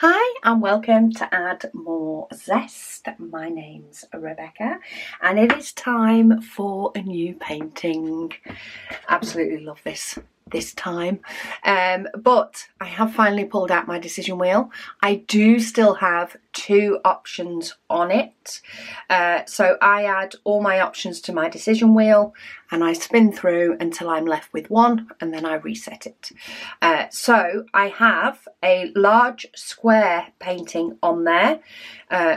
Hi and welcome to Add More Zest. My name's Rebecca and it is time for a new painting. Absolutely love this time, but I have finally pulled out my decision wheel. I do still have two options on it, so I add all my options to my decision wheel and I spin through until I'm left with one, and then I reset it. So I have a large square painting on there,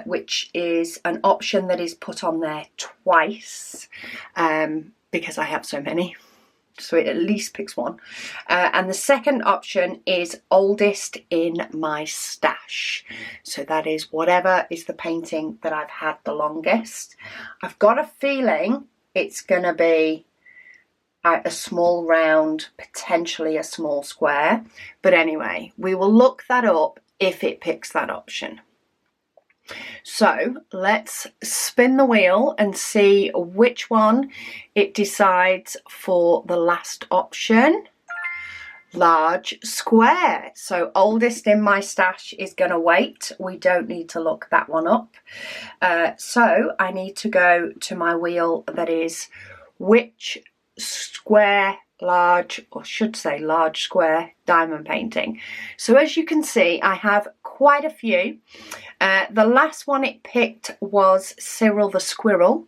which is an option that is put on there twice, because I have so many. So it at least picks one. And the second option is oldest in my stash. So that is whatever is the painting that I've had the longest. I've got a feeling it's going to be a small round, potentially a small square. But anyway, we will look that up if it picks that option. So let's spin the wheel and see which one it decides for the last option. Large square. So oldest in my stash is going to wait. We don't need to look that one up. So I need to go to my wheel that is which square large, or should say large square diamond painting. So as you can see, I have quite a few. The last one it picked was Cyril the Squirrel.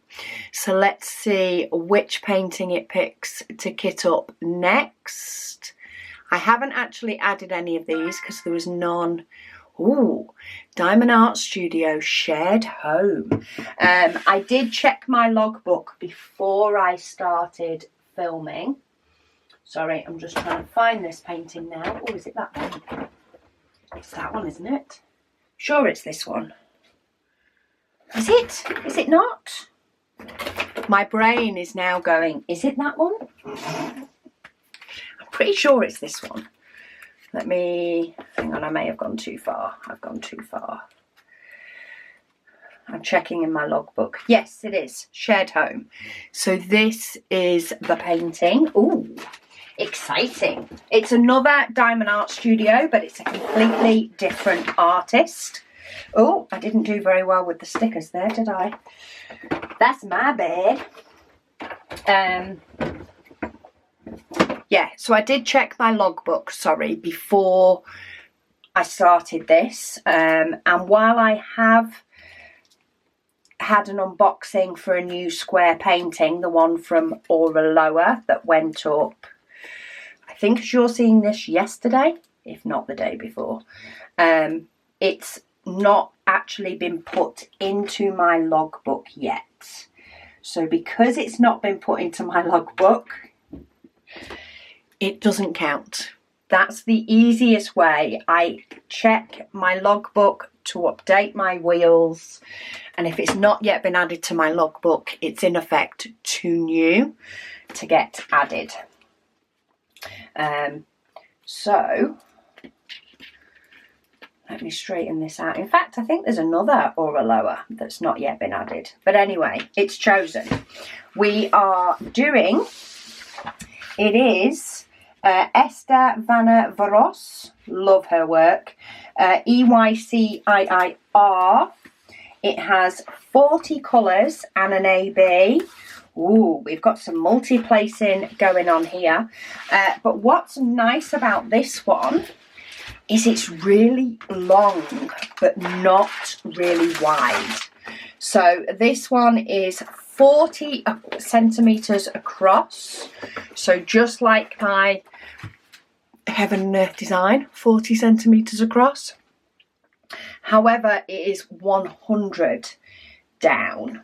So let's see which painting it picks to kit up next. I haven't actually added any of these because there was none. Ooh, Diamond Art Studio Shared Home. I did check my logbook before I started filming. Sorry, I'm just trying to find this painting now. Oh, is it that one? It's that one, isn't it? Sure, it's this one. Is it? Is it not? My brain is now going, is it that one? I'm pretty sure it's this one. Let me, hang on, I may have gone too far. I've gone too far. I'm checking in my logbook. Yes, it is. Shared Home. So this is the painting. Ooh, exciting. It's another Diamond Art Studio, but it's a completely different artist. Oh, I didn't do very well with the stickers there, did I? That's my bad. Yeah, so I did check my logbook, sorry, before I started this. And while I have had an unboxing for a new square painting, the one from Aura Lower that went up, I think as you're seeing this yesterday, if not the day before, it's not actually been put into my logbook yet. So because it's not been put into my logbook, it doesn't count. That's the easiest way. I check my logbook to update my wheels, and if it's not yet been added to my logbook, it's in effect too new to get added. So let me straighten this out. In fact, I think there's another Aura Lower that's not yet been added. But anyway, it's chosen. We are doing, it is Esther Vanna Varos. Love her work. EYCIIR. It has 40 colours and an AB. Ooh, we've got some multi-placing going on here. But what's nice about this one is it's really long, but not really wide. So this one is 40 centimetres across. So just like my Heaven and Earth design, 40 centimetres across. However, it is 100 down,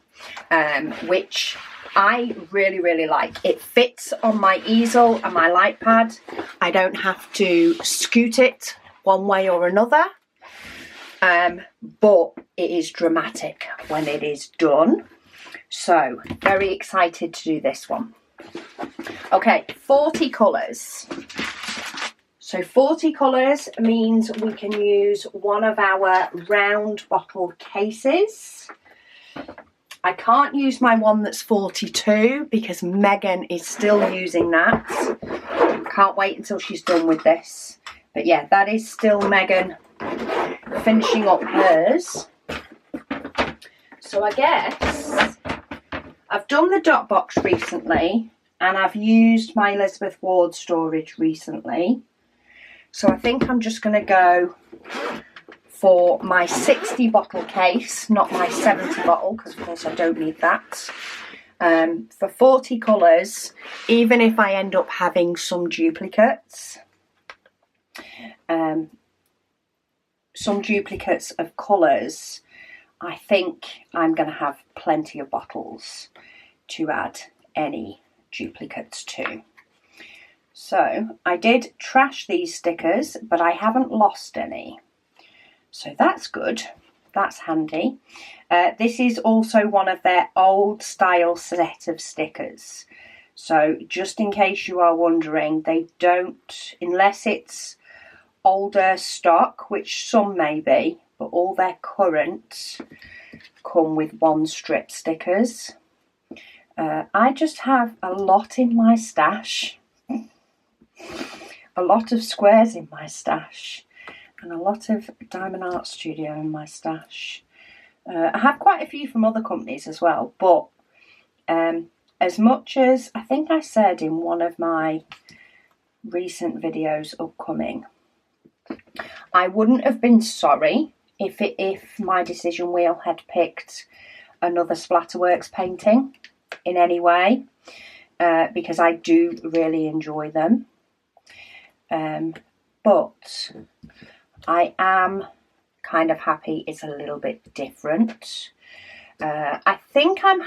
which I really, really like. It fits on my easel and my light pad. I don't have to scoot it one way or another, but it is dramatic when it is done. So very excited to do this one. Okay, 40 colours. So 40 colours means we can use one of our round bottle cases. I can't use my one that's 42 because Megan is still using that. Can't wait until she's done with this. But yeah, that is still Megan finishing up hers. So I guess I've done the dot box recently, and I've used my Elizabeth Ward storage recently. So I think I'm just going to go for my 60 bottle case, not my 70 bottle, because of course I don't need that. For 40 colours, even if I end up having some duplicates. Some duplicates of colours, I think I'm going to have plenty of bottles to add any duplicates to. So I did trash these stickers, but I haven't lost any. So that's good. That's handy. This is also one of their old style set of stickers. So just in case you are wondering, they don't, unless it's older stock, which some may be, but all their current come with one strip stickers. I just have a lot in my stash. A lot of squares in my stash. And a lot of Diamond Art Studio in my stash. I have quite a few from other companies as well, but as much as I think I said in one of my recent videos upcoming, I wouldn't have been sorry if my decision wheel had picked another Splatterworks painting in any way, because I do really enjoy them. But I am kind of happy it's a little bit different. I think I am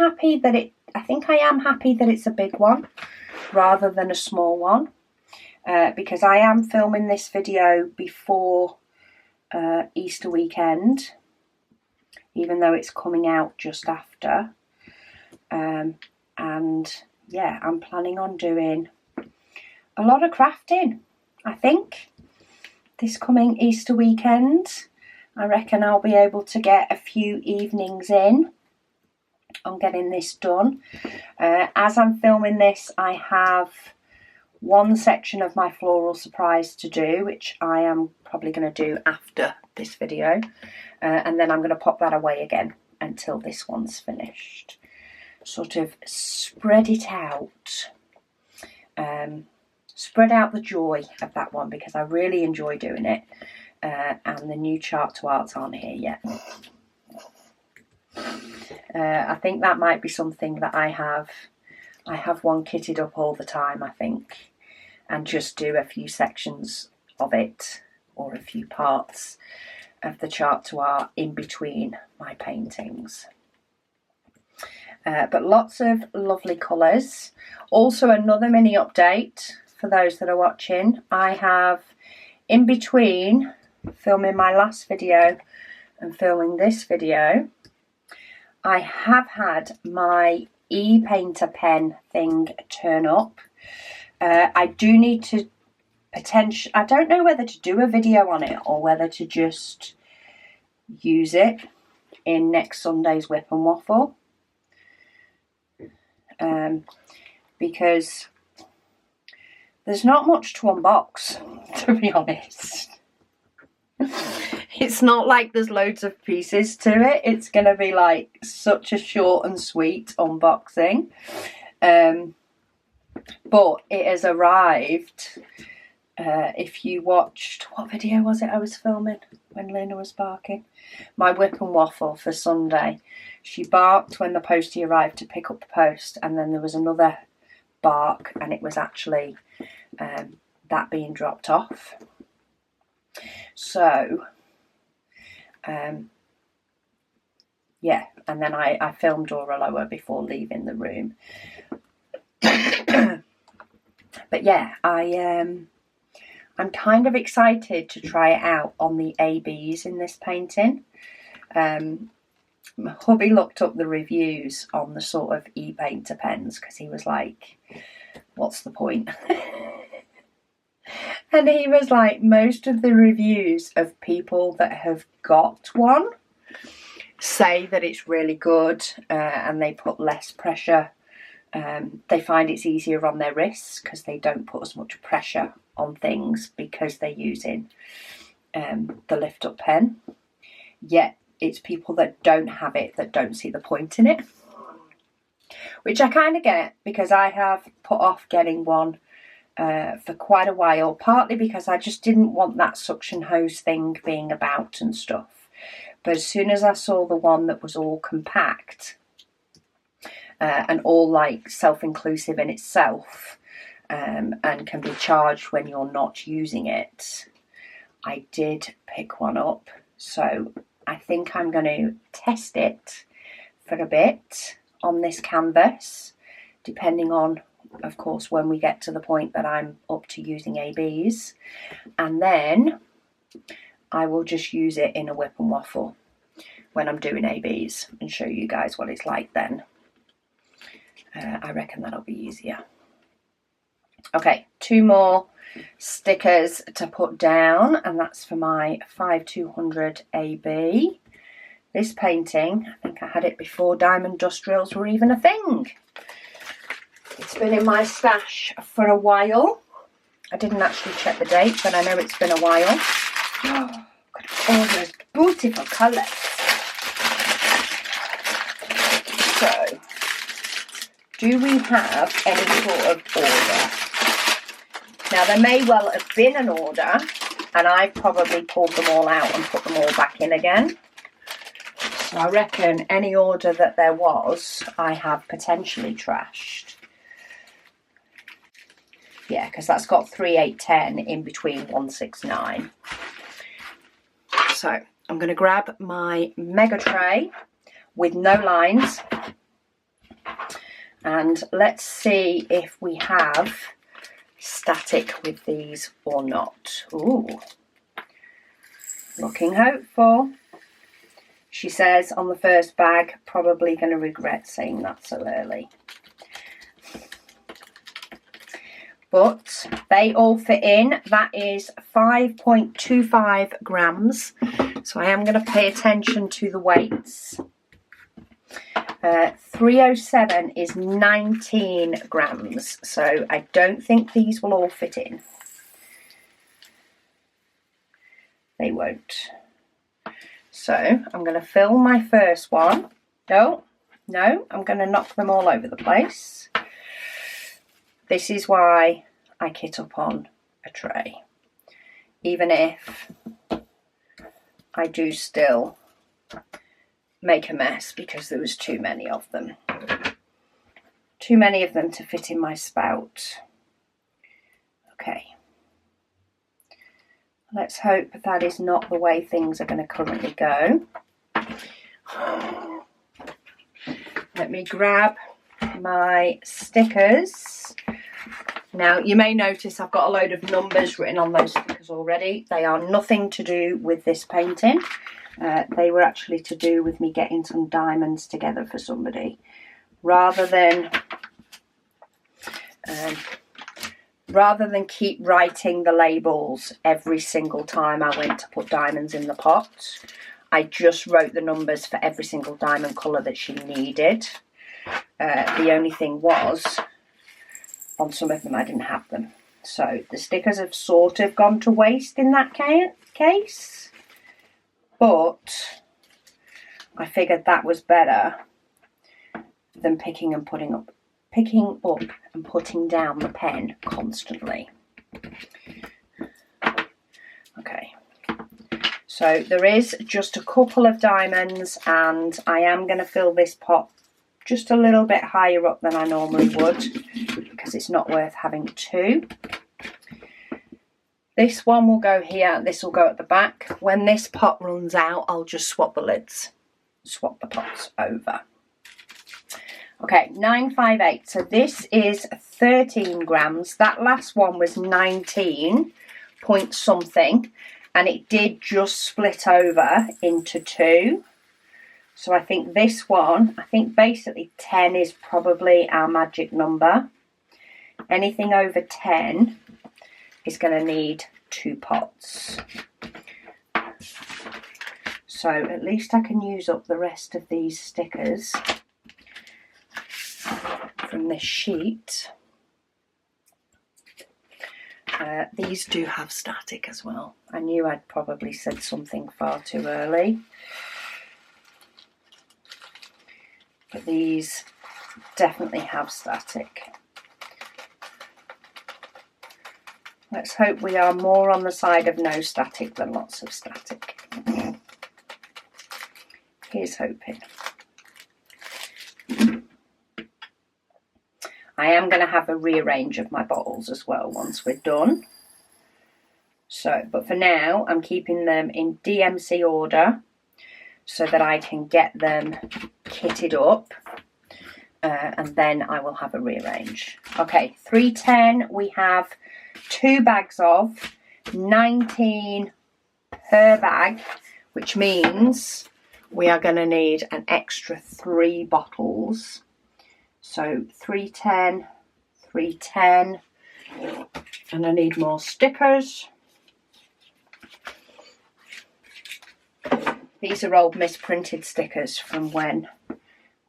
happy that it's a big one rather than a small one, because I am filming this video before Easter weekend, even though it's coming out just after. And yeah, I'm planning on doing a lot of crafting, I think. This coming Easter weekend, I reckon I'll be able to get a few evenings in on getting this done. As I'm filming this, I have one section of my floral surprise to do, which I am probably going to do after this video. And then I'm going to pop that away again until this one's finished. Sort of spread it out. Spread out the joy of that one, because I really enjoy doing it. And the new chart to arts aren't here yet. I think that might be something that I have one kitted up all the time, I think, and just do a few sections of it, or a few parts of the chart to art in between my paintings. But lots of lovely colours. Also, another mini update for those that are watching. I have, in between filming my last video and filming this video, I have had my e-painter pen thing turn up. I do need to I don't know whether to do a video on it or whether to just use it in next Sunday's Whip and Waffle. Because there's not much to unbox, to be honest. It's not like there's loads of pieces to it. It's going to be like such a short and sweet unboxing. But it has arrived. If you watched, what video was it I was filming when Luna was barking? My Whip and Waffle for Sunday. She barked when the postie arrived to pick up the post, and then there was another bark, and it was actually that being dropped off. So yeah, and then I filmed Dora Lower before leaving the room. But yeah, I'm kind of excited to try it out on the ABs in this painting. My hubby looked up the reviews on the sort of e-painter pens, because he was like, what's the point? And he was like, most of the reviews of people that have got one say that it's really good, and they put less pressure. They find it's easier on their wrists because they don't put as much pressure on things because they're using the lift up pen. yet it's people that don't have it that don't see the point in it. Which I kind of get, because I have put off getting one for quite a while, partly because I just didn't want that suction hose thing being about and stuff. But as soon as I saw the one that was all compact and all like self-inclusive in itself and can be charged when you're not using it, I did pick one up. So I think I'm going to test it for a bit on this canvas, depending on, of course, when we get to the point that I'm up to using ABs, and then I will just use it in a whip and waffle when I'm doing ABs and show you guys what it's like then. I reckon that'll be easier. Okay, 2 more stickers to put down, and that's for my 5200 AB. This painting, I think I had it before diamond dust drills were even a thing. It's been in my stash for a while. I didn't actually check the date, but I know it's been a while. Oh, look at all those beautiful colours. So, do we have any sort of order? Now, there may well have been an order, and I've probably pulled them all out and put them all back in again. So I reckon any order that there was, I have potentially trashed. Yeah, because that's got 3, 8, 10 in between 1, 6, 9. So I'm going to grab my mega tray with no lines, and let's see if we have static with these or not. Ooh, looking hopeful. She says on the first bag, probably going to regret saying that so early. But they all fit in. That is 5.25 grams. So I am going to pay attention to the weights. 307 is 19 grams. So I don't think these will all fit in. They won't. So I'm going to fill my first one. No, I'm going to knock them all over the place. This is why I kit up on a tray. Even if I do still make a mess because there was too many of them. Too many of them to fit in my spout. Okay. Let's hope that is not the way things are going to currently go. Let me grab my stickers. Now, you may notice I've got a load of numbers written on those stickers already. They are nothing to do with this painting. They were actually to do with me getting some diamonds together for somebody. Rather than keep writing the labels every single time I went to put diamonds in the pot, I just wrote the numbers for every single diamond colour that she needed. The only thing was, on some of them I didn't have them. So the stickers have sort of gone to waste in that case. But I figured that was better than picking up and putting down the pen constantly. Okay, so there is just a couple of diamonds, and I am going to fill this pot just a little bit higher up than I normally would because it's not worth having 2. This one will go here, this will go at the back. When this pot runs out, I'll just swap the lids, swap the pots over. Okay, 958. So this is 13 grams. That last one was 19 point something, and it did just split over into 2. So I think this one, basically 10 is probably our magic number. Anything over 10 is going to need 2 pots. So at least I can use up the rest of these stickers from this sheet. These do have static as well. I knew I'd probably said something far too early, but these definitely have static. Let's hope we are more on the side of no static than lots of static. Here's hoping. I am going to have a rearrange of my bottles as well once we're done. So, but for now, I'm keeping them in DMC order so that I can get them kitted up, and then I will have a rearrange. Okay, 310 we have 2 bags of, 19 per bag, which means we are going to need an extra 3 bottles. So 310, 310, and I need more stickers. These are old misprinted stickers from when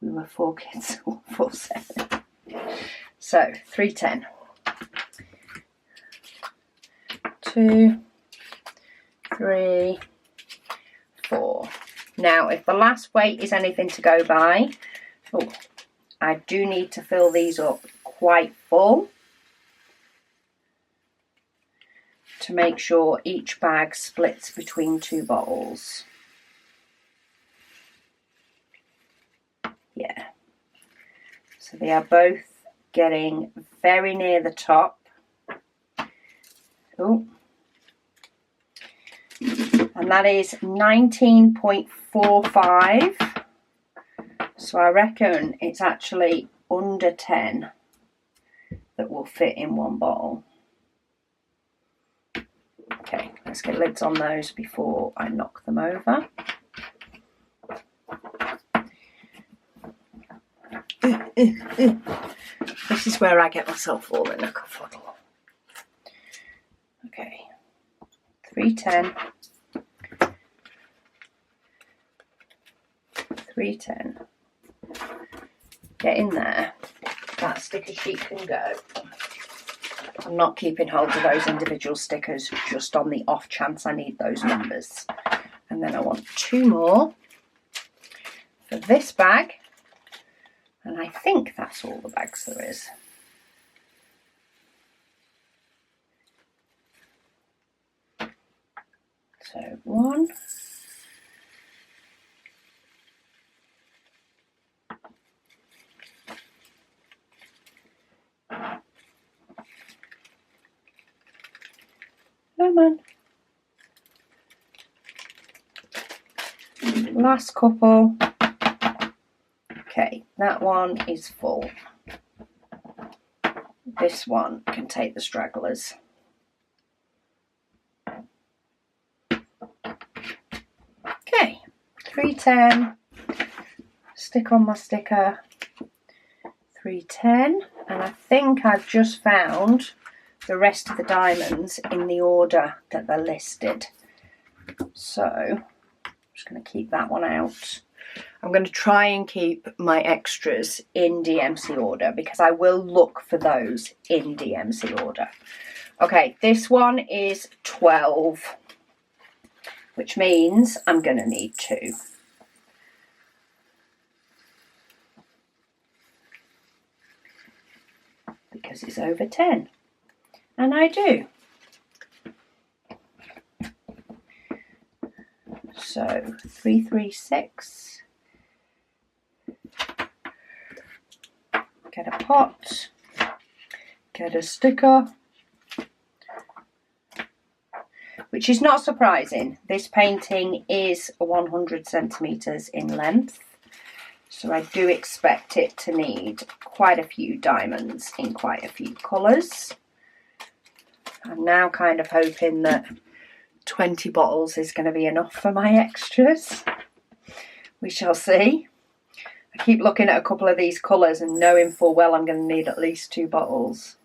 we were 4 kids, or 4, 7. So 310. 2, 3, 4. Now, if the last weight is anything to go by, I do need to fill these up quite full to make sure each bag splits between 2 bottles. Yeah. So they are both getting very near the top. Oh. And that is 19.45. So I reckon it's actually under 10 that will fit in 1 bottle. Okay, let's get lids on those before I knock them over. This is where I get myself all in a kerfuddle. Okay, 310. 310. Get in there. That sticker sheet can go. I'm not keeping hold of those individual stickers, just on the off chance I need those numbers. And then I want 2 more for this bag. And I think that's all the bags there is. So 1. Come on. Last couple. Okay, that one is full. This one can take the stragglers. Okay, 310. Stick on my sticker. 310. And I think I've just found the rest of the diamonds in the order that they're listed. So I'm just going to keep that one out. I'm going to try and keep my extras in DMC order because I will look for those in DMC order. Okay, this one is 12, which means I'm going to need 2. Because it's over 10. And I do. So 336. Get a pot. Get a sticker. Which is not surprising. This painting is 100 centimetres in length. So I do expect it to need quite a few diamonds in quite a few colours. I'm now kind of hoping that 20 bottles is going to be enough for my extras. We shall see. I keep looking at a couple of these colours and knowing full well I'm going to need at least 2 bottles.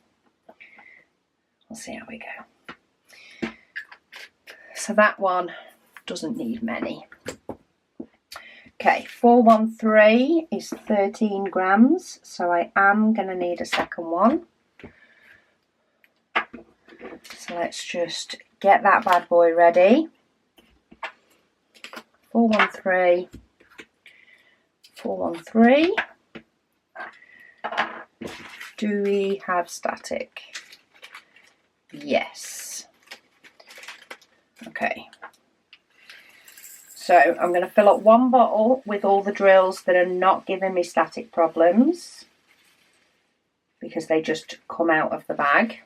We'll see how we go. So that one doesn't need many. Okay, 413 is 13 grams, so I am going to need a second one. let's just get that bad boy ready. 413, 413. Do we have static? Yes. Okay. So I'm going to fill up one bottle with all the drills that are not giving me static problems, because they just come out of the bag.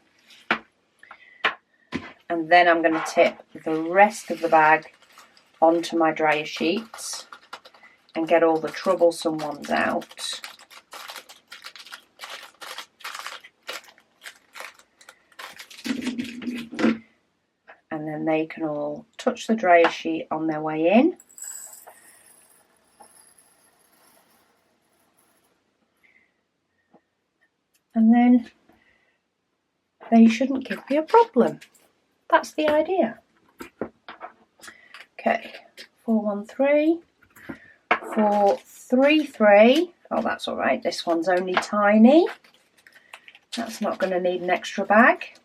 And then I'm going to tip the rest of the bag onto my dryer sheets and get all the troublesome ones out. And then they can all touch the dryer sheet on their way in. And then they shouldn't give me a problem. That's the idea. Okay, 413, 433. Oh, that's all right. This one's only tiny. That's not going to need an extra bag.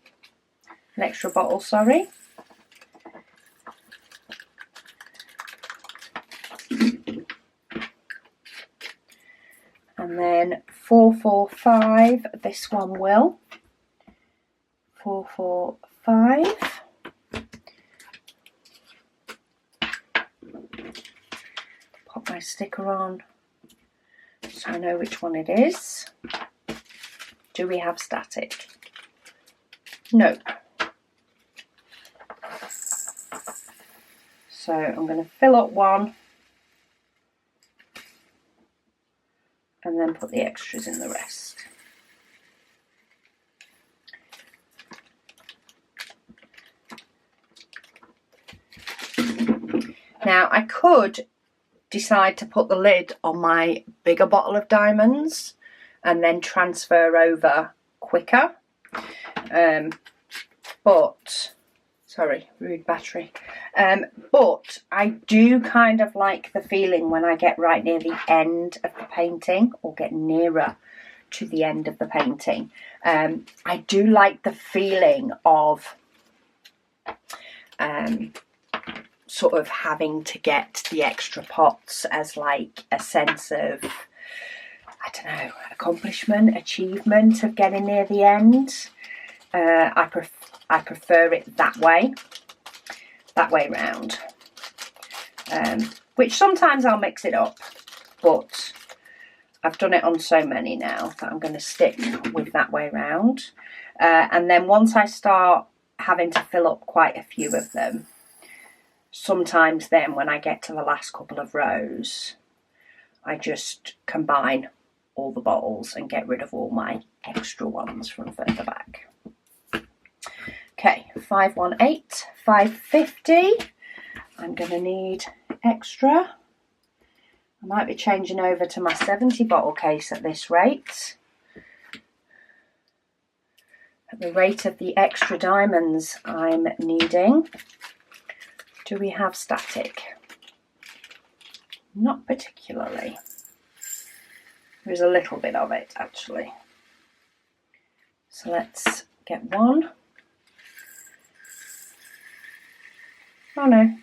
An extra bottle, sorry. And then 445, this one will. 445. Pop my sticker on so I know which one it is. Do we have static? No. So I'm going to fill up one and then put the extras in the rest. Now I could decide to put the lid on my bigger bottle of diamonds and then transfer over quicker, but sorry, rude battery. But I do kind of like the feeling when I get right near the end of the painting, or get nearer to the end of the painting. I do like the feeling of sort of having to get the extra pots as like a sense of, I don't know, accomplishment, achievement of getting near the end. I prefer it that way round. Which sometimes I'll mix it up, but I've done it on so many now that I'm going to stick with that way round. And then once I start having to fill up quite a few of them, sometimes then when I get to the last couple of rows, I just combine all the bottles and get rid of all my extra ones from further back. Okay, 518, 550. I'm going to need extra. I might be changing over to my 70 bottle case at this rate. At the rate of the extra diamonds I'm needing. Do we have static? Not particularly. There's a little bit of it actually. So let's get one. Oh no.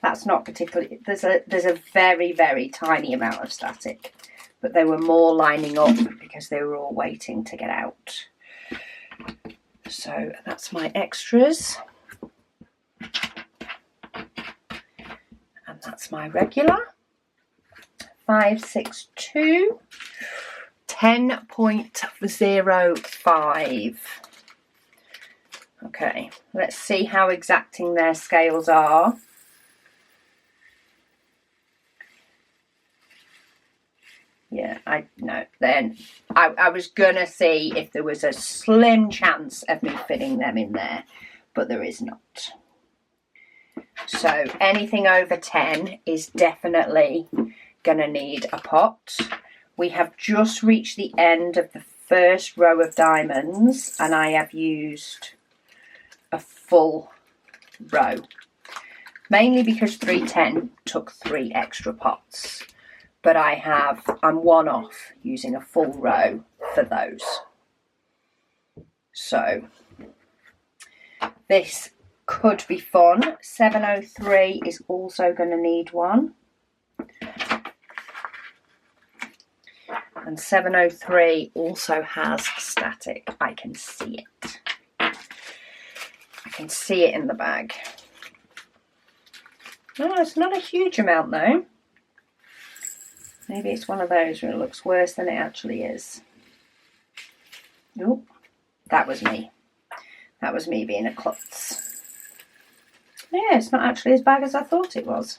That's not particularly, there's a very, very tiny amount of static, but they were more lining up because they were all waiting to get out. So that's my extras. And that's my regular. 562, 10.05. Okay, let's see how exacting their scales are. Yeah, I was gonna see if there was a slim chance of me fitting them in there, but there is not. So anything over 10 is definitely gonna need a pot. We have just reached the end of the first row of diamonds and I have used a full row, mainly because 310 took 3 extra pots. But I'm one off using a full row for those. So this could be fun. 703 is also going to need one. And 703 also has static. I can see it. I can see it in the bag. No, it's not a huge amount though. Maybe it's one of those where it looks worse than it actually is. Nope, that was me. That was me being a klutz. Yeah, it's not actually as bad as I thought it was.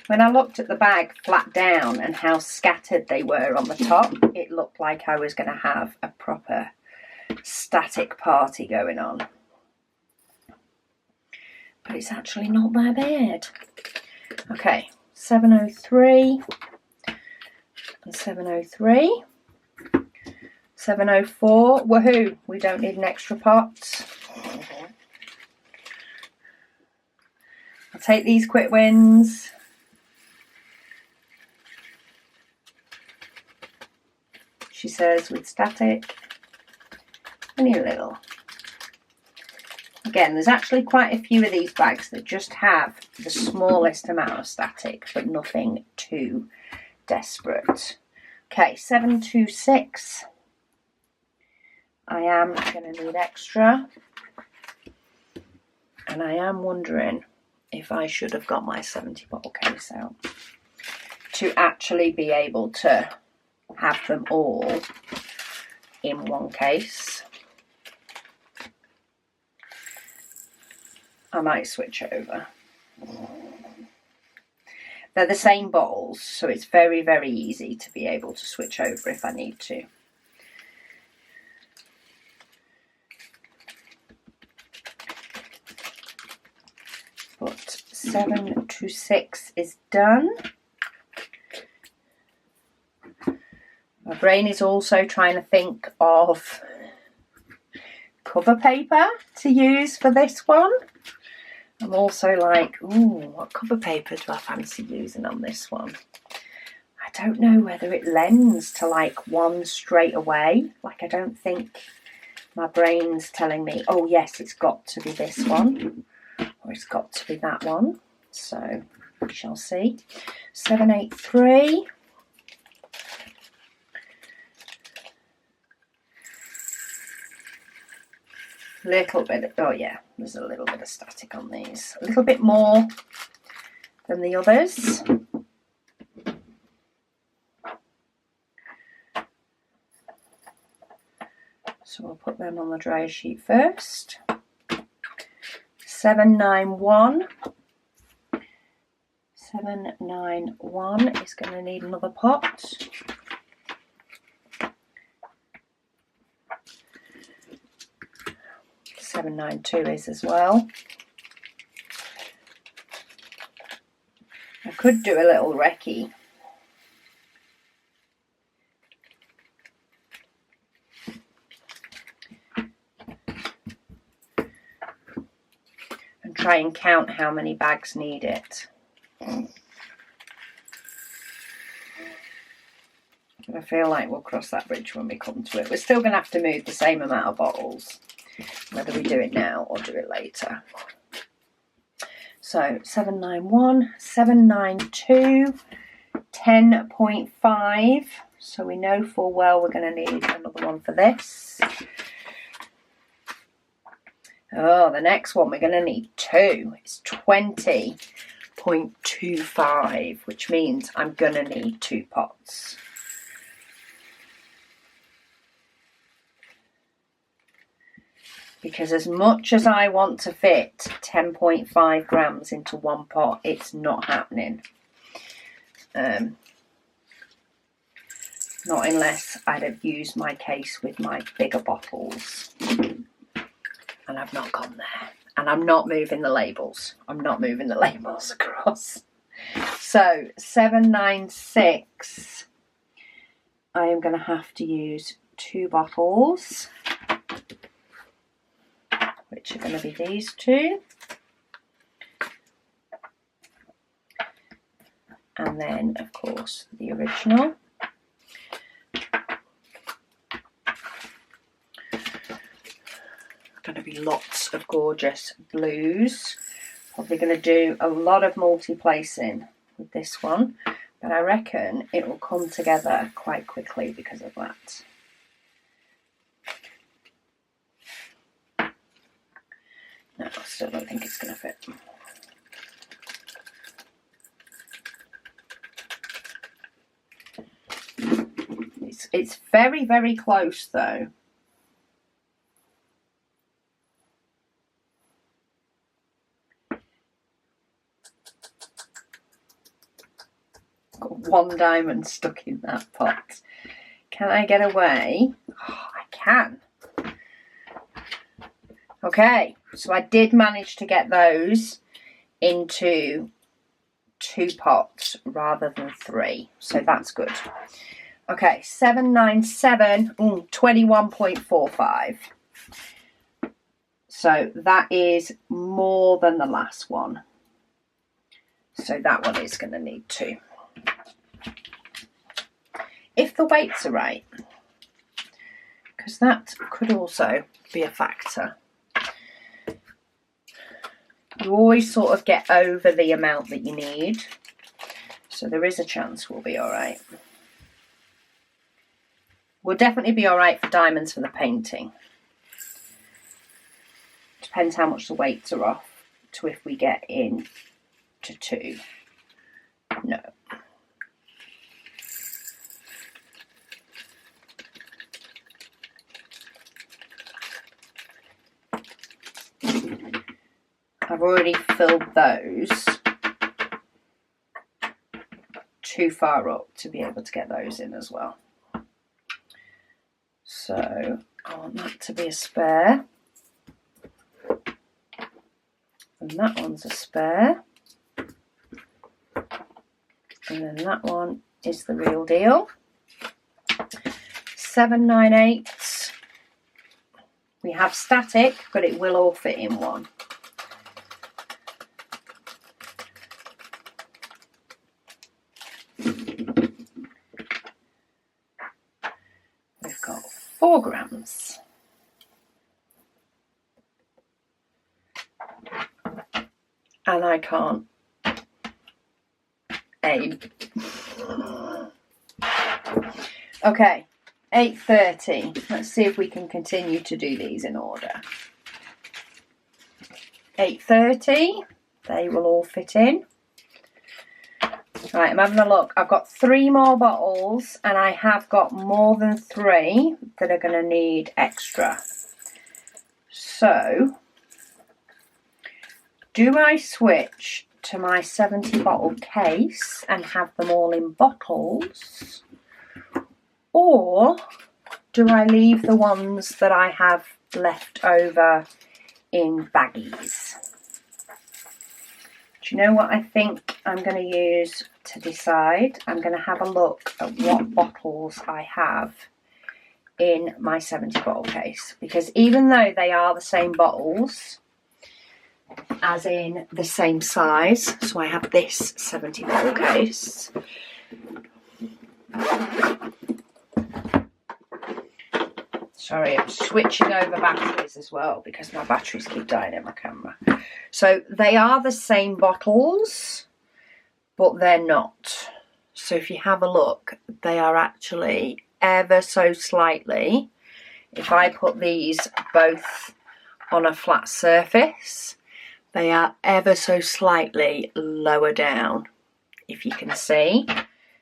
When I looked at the bag flat down and how scattered they were on the top, it looked like I was going to have a proper static party going on. But it's actually not that bad. Okay, 703 and 703. 704, woohoo, we don't need an extra pot. I'll take these quick wins. She says with static, only a little. Again, there's actually quite a few of these bags that just have the smallest amount of static, but nothing too desperate. Okay, 726. I am going to need extra. And I am wondering if I should have got my 70 bottle case out to actually be able to have them all in one case. I might switch over. They're the same bottles, so it's very, very easy to be able to switch over if I need to. But 726 is done. My brain is also trying to think of cover paper to use for this one. I'm also like, ooh, what cover paper do I fancy using on this one? I don't know whether it lends to like one straight away. Like I don't think my brain's telling me, oh yes, it's got to be this one. Or it's got to be that one. So we shall see. 783. Little bit of, oh yeah, there's a little bit of static on these. A little bit more than the others. So we'll put them on the dryer sheet first. 791. 791 is going to need another pot. 792 is as well. I could do a little recce. And try and count how many bags need it. But I feel like we'll cross that bridge when we come to it. We're still going to have to move the same amount of bottles, whether we do it now or do it later. So 791, 792, 10.5. So we know full well we're going to need another one for this. Oh, the next one we're going to need two. It's 20.25, which means I'm going to need 2 pots. Because as much as I want to fit 10.5 grams into one pot, it's not happening. Not unless I'd have used my case with my bigger bottles. And I've not gone there. And I'm not moving the labels. I'm not moving the labels across. So 796, I am going to have to use 2 bottles, which are going to be these 2. And then, of course, the original. going to be lots of gorgeous blues. Probably going to do a lot of multi-placing with this one, but I reckon it will come together quite quickly because of that. No, I still don't think it's going to fit. It's very, very close though. Got one diamond stuck in that pot. Can I get away? Oh, I can. Okay, so I did manage to get those into 2 pots rather than 3, so that's good. Okay, 797, 21.45. So that is more than the last one. So that one is going to need 2. If the weights are right, because that could also be a factor. You always sort of get over the amount that you need. So there is a chance we'll be all right. We'll definitely be all right for diamonds for the painting. Depends how much the weights are off to if we get in to 2. No. I've already filled those too far up to be able to get those in as well. So I want that to be a spare. And that one's a spare. And then that one is the real deal. 798. We have static, but it will all fit in one. We've got 4 grams. And I can't aim. Okay, 8:30. Let's see if we can continue to do these in order. 8:30, they will all fit in. Right, I'm having a look. I've got 3 more bottles and I have got more than 3 that are going to need extra. So, do I switch to my 70 bottle case and have them all in bottles? Or do I leave the ones that I have left over in baggies? Do you know what I think I'm going to use to decide? I'm going to have a look at what bottles I have in my 70 bottle case. Because even though they are the same bottles, as in the same size, so I have this 70 bottle case. Sorry, I'm switching over batteries as well because my batteries keep dying in my camera. So they are the same bottles, but they're not. So if you have a look, they are actually ever so slightly. If I put these both on a flat surface, they are ever so slightly lower down, if you can see.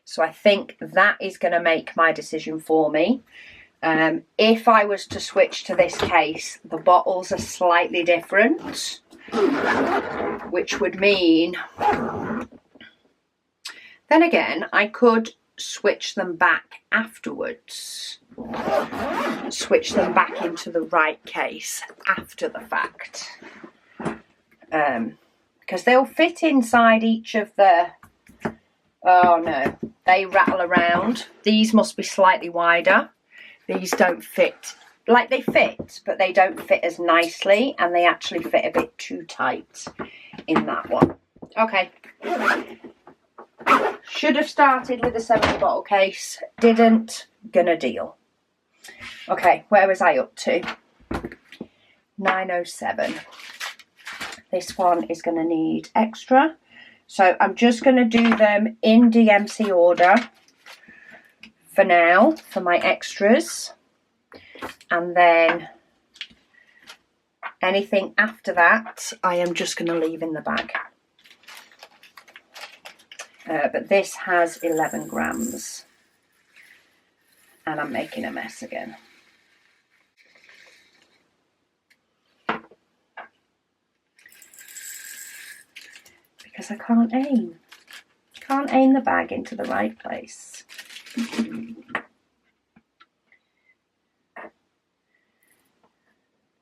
So I think that is going to make my decision for me. If I was to switch to this case, the bottles are slightly different, which would mean, then again, I could switch them back afterwards. Switch them back into the right case after the fact. Because they'll fit inside each of the... Oh no, they rattle around. These must be slightly wider. These don't fit, like they fit, but they don't fit as nicely and they actually fit a bit too tight in that one. Okay. Should have started with a 70 bottle case. Didn't. Gonna deal. Okay, where was I up to? 907. This one is going to need extra. So I'm just going to do them in DMC order for now, for my extras. And then anything after that, I am just going to leave in the bag. But this has 11 grams. And I'm making a mess again. Because I can't aim. Can't aim the bag into the right place.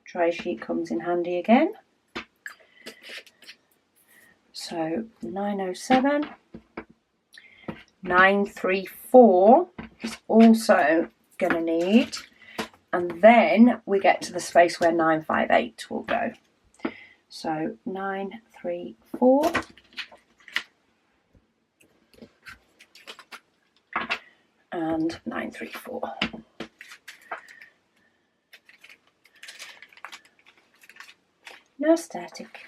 Dry sheet comes in handy again. So 907. 934 is also going to need, and then we get to the space where 958 will go. So 934 and 934. No static.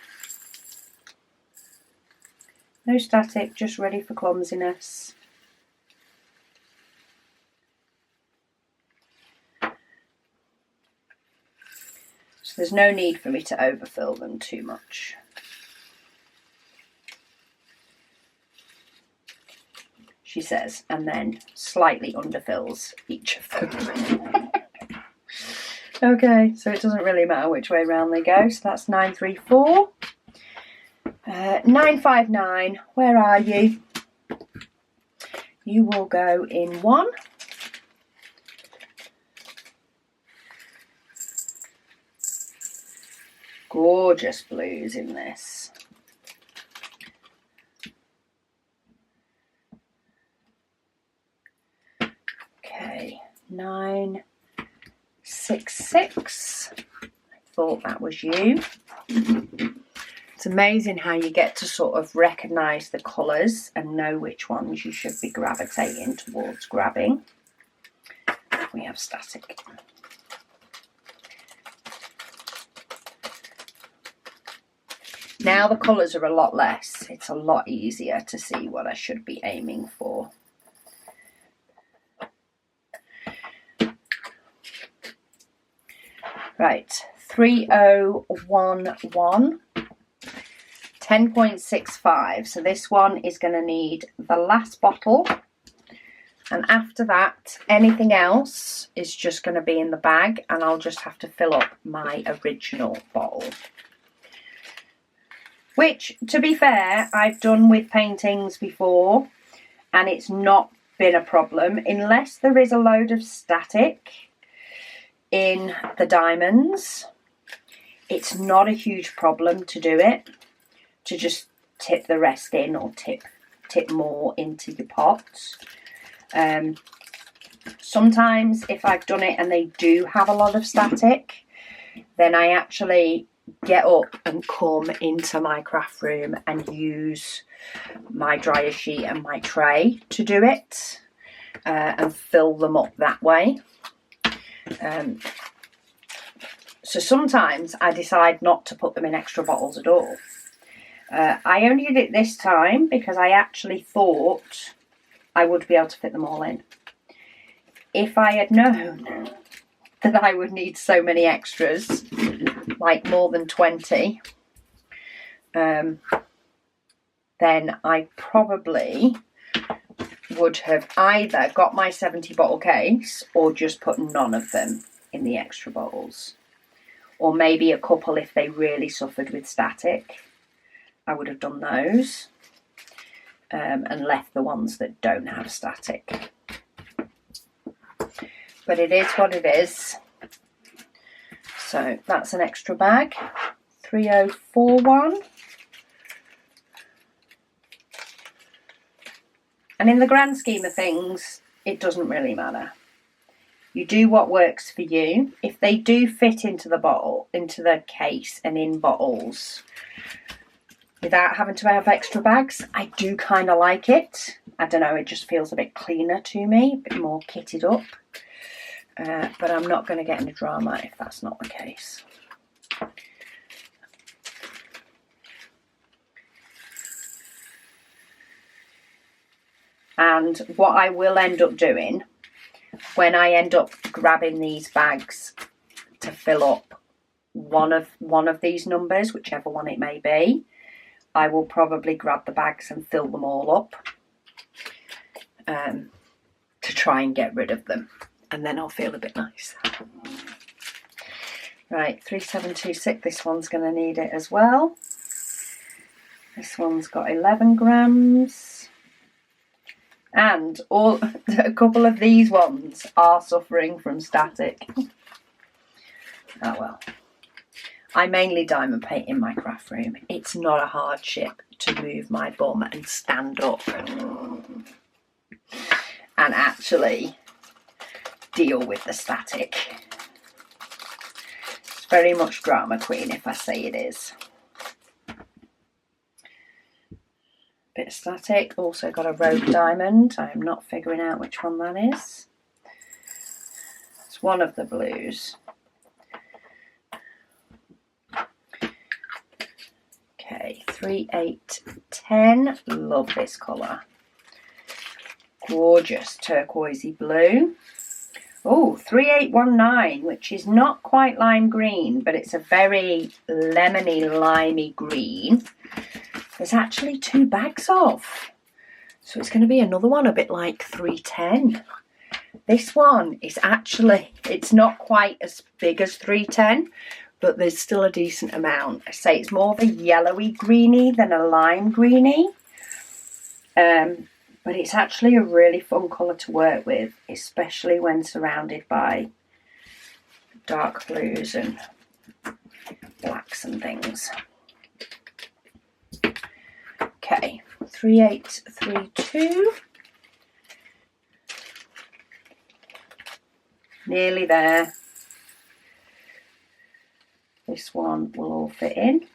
No static, just ready for clumsiness. So there's no need for me to overfill them too much. She says, and then slightly underfills each of them. Okay, so it doesn't really matter which way round they go. So that's 934. 959, where are you? You will go in 1. Gorgeous blues in this. Okay, 966. I thought that was you. It's amazing how you get to sort of recognise the colours and know which ones you should be gravitating towards grabbing. We have static. Now the colours are a lot less. It's a lot easier to see what I should be aiming for. Right, 3011. 10.65, so this one is going to need the last bottle, and after that anything else is just going to be in the bag, and I'll just have to fill up my original bottle, which, to be fair, I've done with paintings before and it's not been a problem unless there is a load of static in the diamonds. It's not a huge problem to do it, to just tip the rest in or tip more into your pots. Sometimes if I've done it and they do have a lot of static, then I actually get up and come into my craft room and use my dryer sheet and my tray to do it, and fill them up that way. So sometimes I decide not to put them in extra bottles at all. I only did it this time because I actually thought I would be able to fit them all in. If I had known that I would need so many extras, like more than 20, then I probably would have either got my 70 bottle case or just put none of them in the extra bottles. Or maybe a couple if they really suffered with static. I would have done those, and left the ones that don't have static. But it is what it is. So that's an extra bag. 3041. And in the grand scheme of things, it doesn't really matter. You do what works for you. If they do fit into the bottle, into the case and in bottles, without having to have extra bags, I do kind of like it. I don't know, it just feels a bit cleaner to me, a bit more kitted up. But I'm not going to get into drama if that's not the case. And what I will end up doing when I end up grabbing these bags to fill up one of these numbers, whichever one it may be, I will probably grab the bags and fill them all up to try and get rid of them, and then I'll feel a bit nice. Right, 3726, this one's going to need it as well. This one's got 11 grams. And a couple of these ones are suffering from static. Oh well. I mainly diamond paint in my craft room. It's not a hardship to move my bum and stand up and actually deal with the static. It's very much drama queen if I say it is. Bit of static. Also got a rogue diamond. I am not figuring out which one that is. It's one of the blues. Okay, 3, 8, 10. Love this colour. Gorgeous turquoisey blue. Oh, 3819, which is not quite lime green, but it's a very lemony, limey green. There's actually 2 bags of. So it's going to be another one a bit like 310. This one is actually, it's not quite as big as 310, but there's still a decent amount. I say it's more of a yellowy greeny than a lime greeny. But it's actually a really fun colour to work with, especially when surrounded by dark blues and blacks and things. Okay, 3832. Nearly there. This one will all fit in.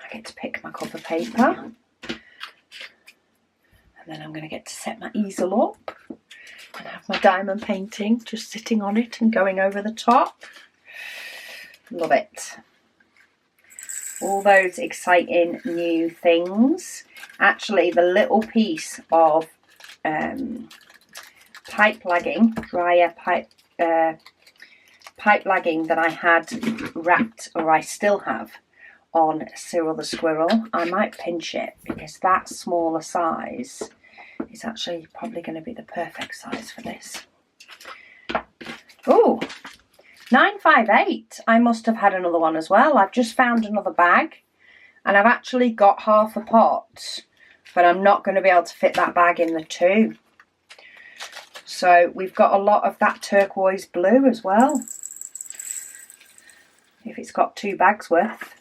I get to pick my copper paper. And then I'm going to get to set my easel up and have my diamond painting just sitting on it and going over the top. Love it. All those exciting new things. Actually, the little piece of pipe lagging, dryer pipe lagging that I had wrapped, or I still have, on Cyril the Squirrel, I might pinch it because that smaller size is actually probably going to be the perfect size for this. Oh, 958. I must have had another one as well. I've just found another bag and I've actually got half a pot, but I'm not going to be able to fit that bag in the 2. So we've got a lot of that turquoise blue as well. If it's got 2 bags worth.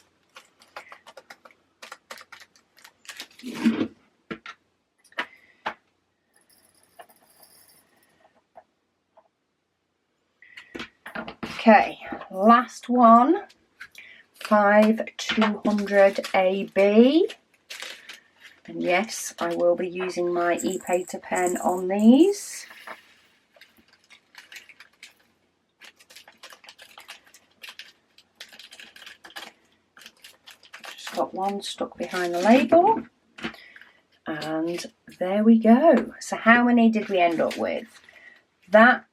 Okay, last one, 5200 AB, and yes, I will be using my e-painter pen on these. Just got one stuck behind the label, and there we go. So how many did we end up with? That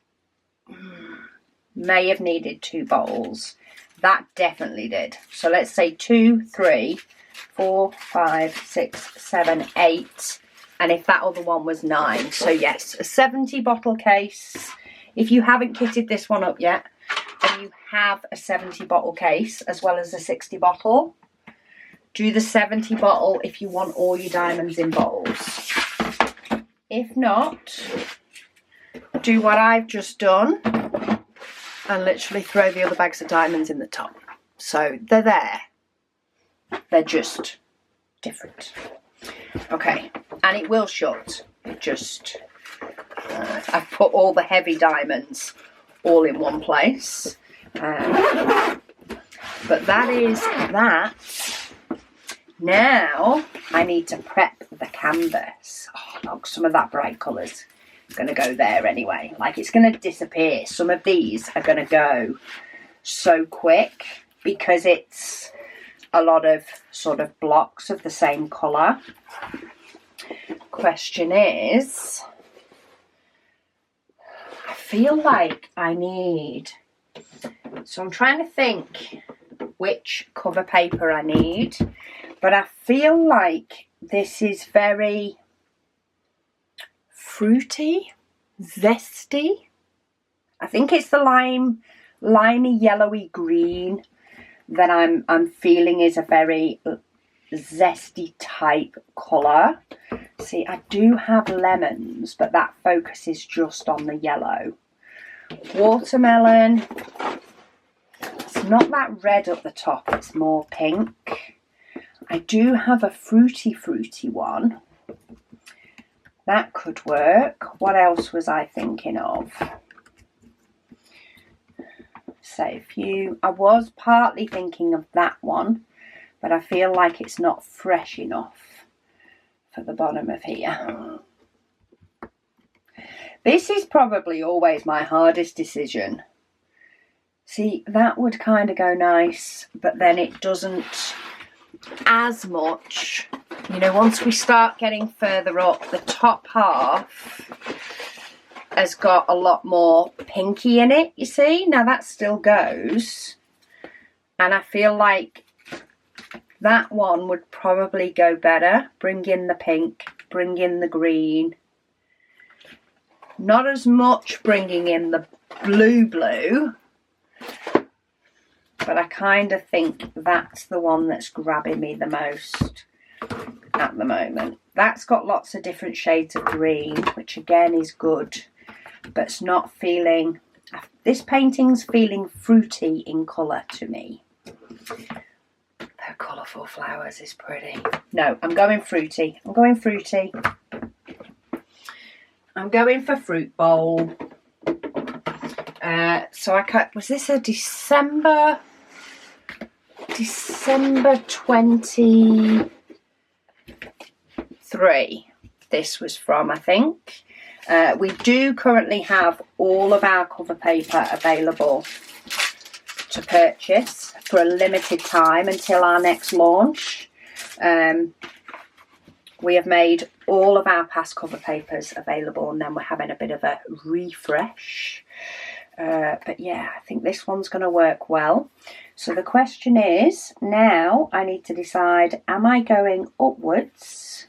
may have needed 2 bottles. That definitely did. So let's say 2, 3, 4, 5, 6, 7, 8. And if that other one was 9. So yes, a 70 bottle case. If you haven't kitted this one up yet, and you have a 70 bottle case as well as a 60 bottle, do the 70 bottle if you want all your diamonds in bottles. If not, do what I've just done and literally throw the other bags of diamonds in the top. So they're there. They're just different. Okay, and it will shut. It just, I've put all the heavy diamonds all in one place. But that is that. Now I need to prep the canvas. Oh, look, some of that bright colours going to go there anyway. Like, it's going to disappear. Some of these are going to go so quick because it's a lot of sort of blocks of the same colour. question is, I feel like I need, so I'm trying to think which cover paper I need, but I feel like this is very fruity, zesty. I think it's the limey yellowy green that I'm feeling is a very zesty type colour. See, I do have lemons, but that focuses just on the yellow. Watermelon, it's not that red up the top, it's more pink. I do have a fruity one. That could work. What else was I thinking of? Say a few. I was partly thinking of that one, but I feel like it's not fresh enough for the bottom of here. This is probably always my hardest decision. See, that would kind of go nice, but then it doesn't as much. You know, once we start getting further up, the top half has got a lot more pinky in it, you see. Now that still goes, and I feel like that one would probably go better. Bring in the pink, bring in the green. Not as much bringing in the blue, but I kind of think that's the one that's grabbing me the most at the moment. That's got lots of different shades of green, which again is good, but it's not feeling, this painting's feeling fruity in colour to me. The colourful flowers is pretty. No, I'm going fruity. I'm going for fruit bowl. So I cut, was this a December 23 this was from, I think. We do currently have all of our cover paper available to purchase for a limited time until our next launch. We have made all of our past cover papers available, and then we're having a bit of a refresh. But yeah, I think this one's going to work well. So the question is, now I need to decide, am I going upwards?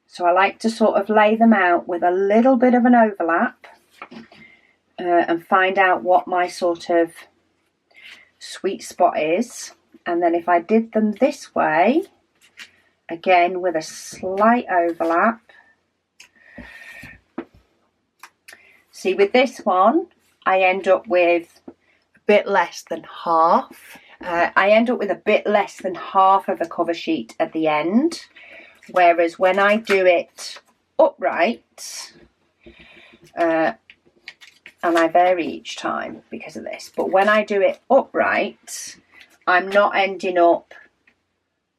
So I like to sort of lay them out with a little bit of an overlap and find out what my sort of sweet spot is. And then if I did them this way, again with a slight overlap. See, with this one, I end up with a bit less than half. I end up with a bit less than half of a cover sheet at the end. Whereas when I do it upright, and I vary each time because of this, but when I do it upright, I'm not ending up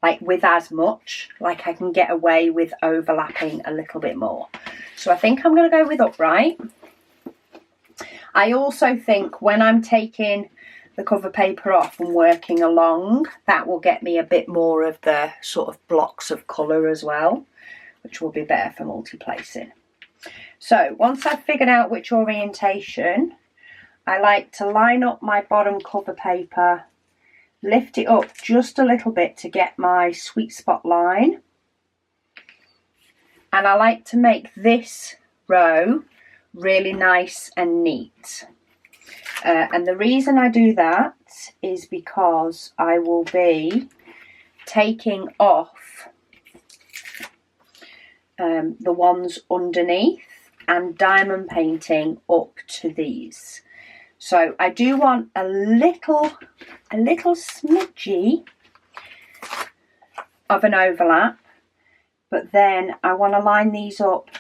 like with as much, like I can get away with overlapping a little bit more. So I think I'm going to go with upright. I also think when I'm taking the cover paper off and working along, that will get me a bit more of the sort of blocks of colour as well, which will be better for multi-placing. So once I've figured out which orientation, I like to line up my bottom cover paper, lift it up just a little bit to get my sweet spot line. And I like to make this row really nice and neat. And the reason I do that is because I will be taking off the ones underneath and diamond painting up to these. So I do want a little smidgy of an overlap, but then I want to line these up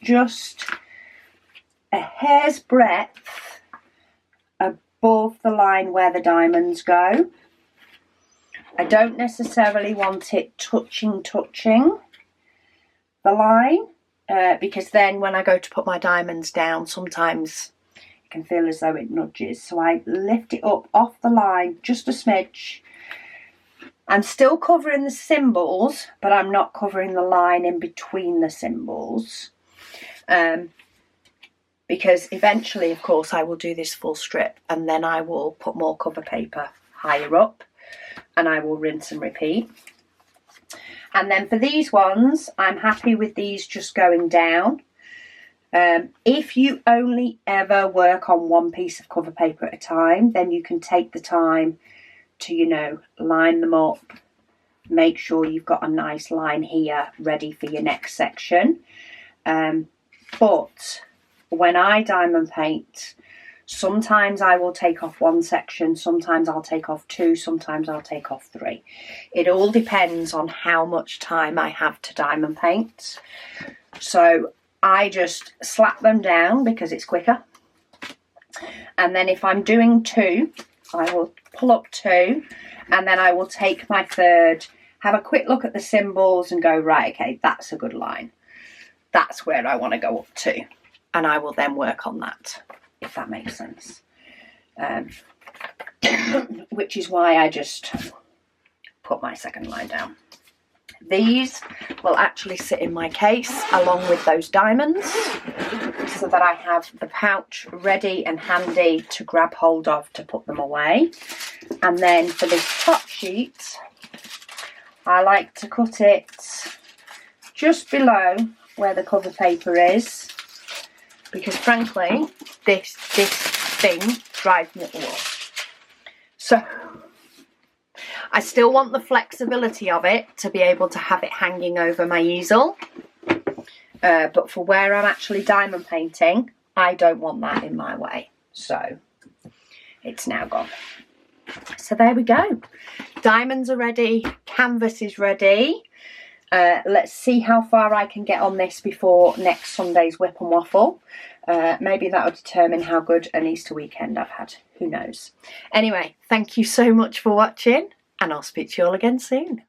just a hair's breadth above the line where the diamonds go. I don't necessarily want it touching the line because then when I go to put my diamonds down, sometimes it can feel as though it nudges. So I lift it up off the line just a smidge I'm still covering the symbols, but I'm not covering the line in between the symbols. Because eventually, of course, I will do this full strip and then I will put more cover paper higher up and I will rinse and repeat. And then for these ones, I'm happy with these just going down. If you only ever work on one piece of cover paper at a time, then you can take the time to, you know, line them up, make sure you've got a nice line here ready for your next section. But when I diamond paint, sometimes I will take off one section, sometimes I'll take off two, sometimes I'll take off three. It all depends on how much time I have to diamond paint. So I just slap them down because it's quicker. And then if I'm doing two, I will pull up two and then I will take my third, have a quick look at the symbols and go, right, okay, that's a good line. That's where I want to go up to. And I will then work on that, if that makes sense. Which is why I just put my second line down. These will actually sit in my case along with those diamonds so that I have the pouch ready and handy to grab hold of to put them away. And then for this top sheet, I like to cut it just below where the cover paper is, because frankly this thing drives me up the wall. So I still want the flexibility of it to be able to have it hanging over my easel, but for where I'm actually diamond painting, I don't want that in my way, so it's now gone. So there we go, diamonds are ready, canvas is ready. Let's see how far I can get on this before next Sunday's Whip and Waffle. Maybe that will determine how good an Easter weekend I've had. Who knows? Anyway, thank you so much for watching and I'll speak to you all again soon.